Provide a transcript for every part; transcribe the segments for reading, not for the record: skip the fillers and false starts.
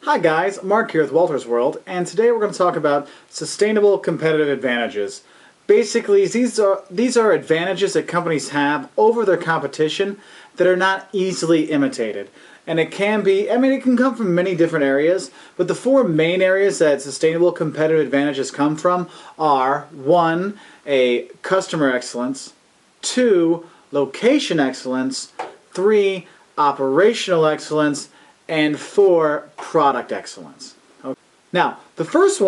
Hi guys, Mark here with Wolters World, and today we're going to talk about sustainable competitive advantages. Basically, these are advantages that companies have over their competition that are not easily imitated. And it can be, it can come from many different areas, but the four main areas that sustainable competitive advantages come from are 1. A customer excellence, 2. Location excellence, 3. Operational excellence, and 4. Product excellence. Okay. Now, the first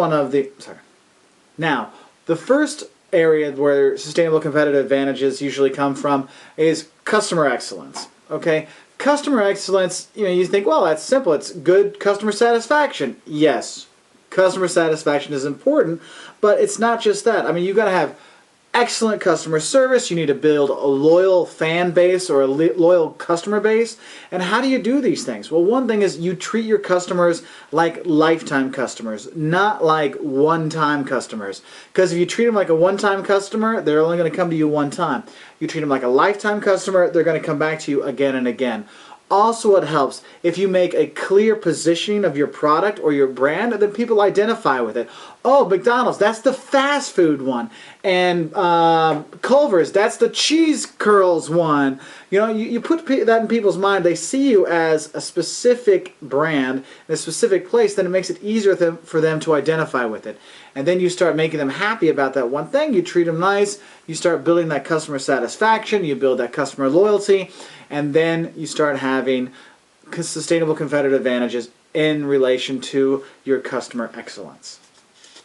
area where sustainable competitive advantages usually come from is customer excellence. Okay, customer excellence. You think, well, that's simple. It's good customer satisfaction. Yes, customer satisfaction is important, but it's not just that. You got to have excellent customer service. You need to build a loyal fan base or a loyal customer base. And how do you do these things? Well, one thing is you treat your customers like lifetime customers, not like one-time customers. Because if you treat them like a one-time customer, they're only going to come to you one time. You treat them like a lifetime customer, they're going to come back to you again and again. Also, it helps if you make a clear positioning of your product or your brand, and then people identify with it. Oh, McDonald's, that's the fast food one. And Culver's, that's the cheese curls one. You put that in people's mind. They see you as a specific brand in a specific place, then it makes it easier for them to identify with it. And then you start making them happy about that one thing. You treat them nice. You start building that customer satisfaction. You build that customer loyalty. And then you start having sustainable competitive advantages in relation to your customer excellence.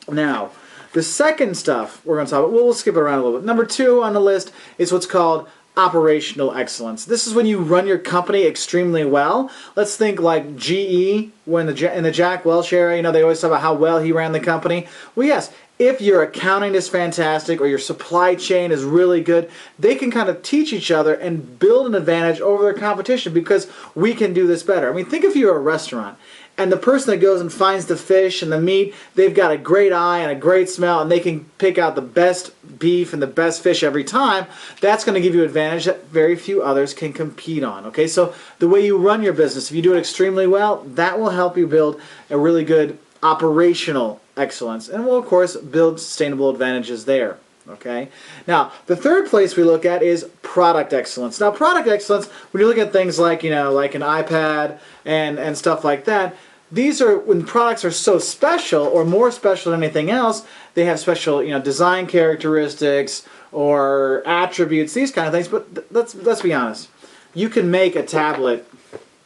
Now, the second stuff we're going to talk about, we'll skip it around a little bit. Number 2 on the list is what's called operational excellence. This is when you run your company extremely well. Let's think like GE, in the Jack Welch era, they always talk about how well he ran the company. Well, yes, if your accounting is fantastic or your supply chain is really good, they can kind of teach each other and build an advantage over their competition because we can do this better. Think if you're a restaurant and the person that goes and finds the fish and the meat, they've got a great eye and a great smell and they can pick out the best beef and the best fish every time. That's going to give you an advantage that very few others can compete on. Okay, so the way you run your business, if you do it extremely well, that will help you build a really good operational excellence, and we'll of course build sustainable advantages there. Okay. Now, the third place we look at is product excellence. Now, product excellence, when you look at things like like an iPad and stuff like that, these are when products are so special or more special than anything else. They have special design characteristics or attributes, these kind of things. But let's be honest. You can make a tablet.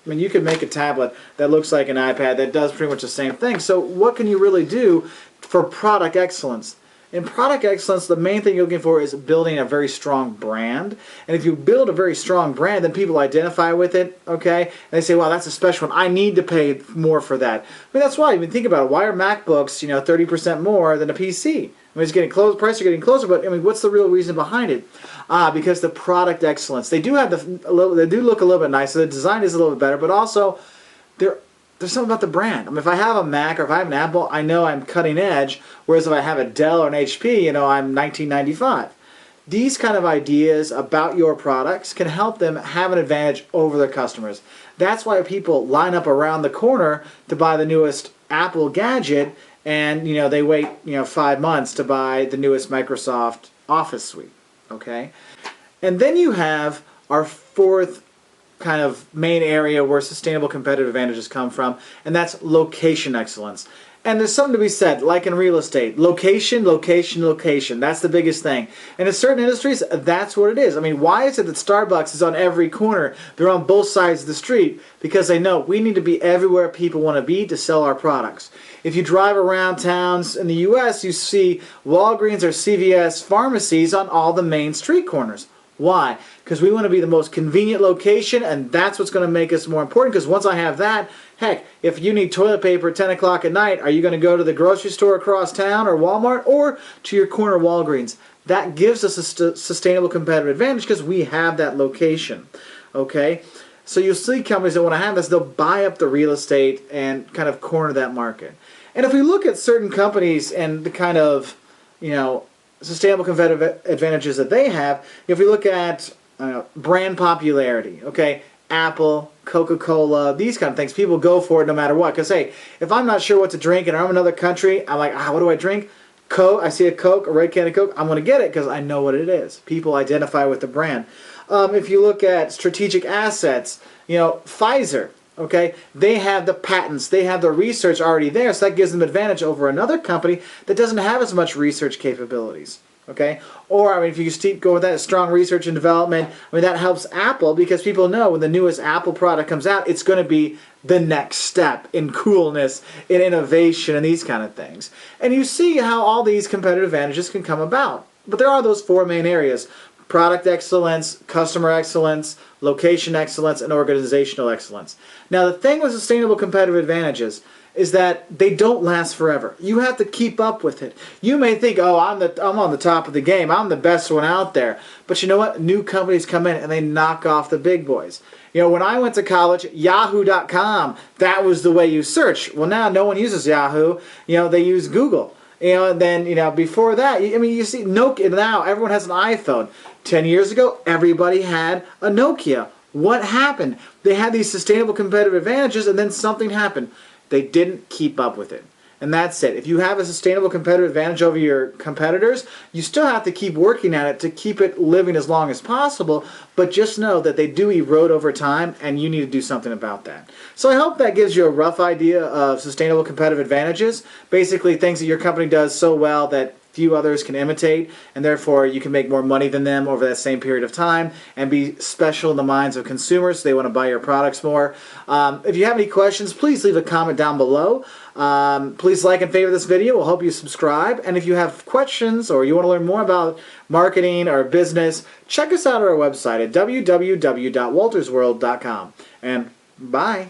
You could make a tablet that looks like an iPad that does pretty much the same thing. So what can you really do for product excellence? In product excellence, the main thing you're looking for is building a very strong brand. And if you build a very strong brand, then people identify with it, okay? And they say, wow, that's a special one. I need to pay more for that. That's why. Think about it. Why are MacBooks, 30% more than a PC? It's getting close. Prices are getting closer, but what's the real reason behind it? Because the product excellence. They do have they do look a little bit nicer. The design is a little bit better, but also there's something about the brand. If I have a Mac or if I have an Apple, I know I'm cutting edge. Whereas if I have a Dell or an HP, I'm 1995. These kind of ideas about your products can help them have an advantage over their customers. That's why people line up around the corner to buy the newest Apple gadget. And they wait 5 months to buy the newest Microsoft Office suite. Okay, and then you have our fourth kind of main area where sustainable competitive advantages come from, and that's location excellence. And there's something to be said, like in real estate, location, location, location. That's the biggest thing. And in certain industries, that's what it is. Why is it that Starbucks is on every corner? They're on both sides of the street because they know we need to be everywhere people want to be to sell our products. If you drive around towns in the U.S., you see Walgreens or CVS pharmacies on all the main street corners. Why? Because we want to be the most convenient location, and that's what's going to make us more important, because once I have that, heck, if you need toilet paper at 10 o'clock at night, are you going to go to the grocery store across town or Walmart or to your corner Walgreens? That gives us a sustainable competitive advantage because we have that location. Okay? So you'll see companies that want to have this, they'll buy up the real estate and kind of corner that market. And if we look at certain companies and the kind of, sustainable competitive advantages that they have, if we look at brand popularity, okay, Apple, Coca-Cola, these kind of things. People go for it no matter what. Because, hey, if I'm not sure what to drink and I'm in another country, I'm like, what do I drink? Coke. I see a Coke, a red can of Coke. I'm going to get it because I know what it is. People identify with the brand. If you look at strategic assets, Pfizer, okay, they have the patents, they have the research already there, so that gives them advantage over another company that doesn't have as much research capabilities. Okay, or if you go with that strong research and development, that helps Apple because people know when the newest Apple product comes out, it's going to be the next step in coolness, in innovation, and these kind of things. And you see how all these competitive advantages can come about. But there are those four main areas: product excellence, customer excellence, location excellence, and organizational excellence. Now, the thing with sustainable competitive advantages is that they don't last forever. You have to keep up with it. You may think, I'm on the top of the game. I'm the best one out there. But you know what? New companies come in and they knock off the big boys. When I went to college, Yahoo.com, that was the way you search. Well, now no one uses Yahoo. They use Google. And then, before that, you see Nokia, now everyone has an iPhone. 10 years ago, everybody had a Nokia. What happened? They had these sustainable competitive advantages and then something happened. They didn't keep up with it. And that's it. If you have a sustainable competitive advantage over your competitors, you still have to keep working at it to keep it living as long as possible, but just know that they do erode over time and you need to do something about that. So I hope that gives you a rough idea of sustainable competitive advantages, basically things that your company does so well that few others can imitate, and therefore you can make more money than them over that same period of time and be special in the minds of consumers so they want to buy your products more. If you have any questions, please leave a comment down below. Please like and favorite this video. We'll hope you subscribe. And if you have questions or you want to learn more about marketing or business, check us out at our website at www.woltersworld.com. And bye.